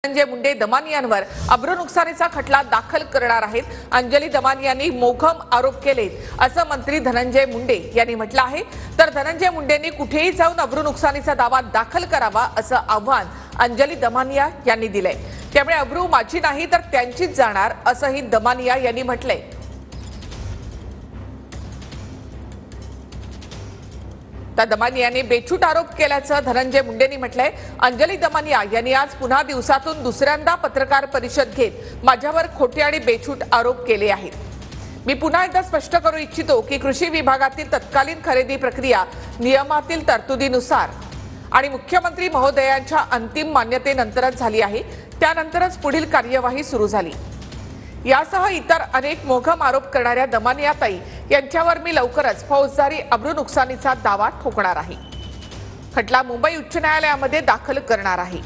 धनंजय मुंडे दमानियांवर अब्रू नुकसानीचा खटला दाखल करणार आहेत। अंजली दमानियांनी मोघम आरोप केले असं मंत्री धनंजय मुंडे यांनी म्हटलं आहे। तर धनंजय मुंडेंनी कुठेही जाऊन अब्रू नुकसानीचा दावा दाखल करावा असं आव्हान अंजली दमानिया यांनी दिलंय। त्यामुळे अब्रू माझी नाही तर त्यांचीच जाणार असंही दमानिया यांनी म्हटलंय। दमानियाने बेछूट आरोप केल्याचं धनंजय मुंडेंनी म्हटलंय। अंजली दमानिया यांनी आज पुन्हा दिवसातून दुसऱ्यांदा पत्रकार परिषद घेत माझ्यावर खोटे आणि बेछूट आरोप केले आहेत। मी पुन्हा एकदा स्पष्ट करू इच्छितो की कृषी विभागातील तत्कालीन खरेदी प्रक्रिया नियमातील तरतुदीनुसार आणि मुख्यमंत्री महोदयांच्या अंतिम मान्यतेनंतरच झाली आहे। त्यानंतरच पुढील कार्यवाही सुरू झाली। यासह इतर अनेक मोघम आरोप करणाऱ्या दमानियाताई यांच्यावर मी लवकरच फौजदारी अब्रू नुकसानीचा दावा ठोकणार आहे। खटला मुंबई उच्च न्यायालयामध्ये दाखल करणार आहे।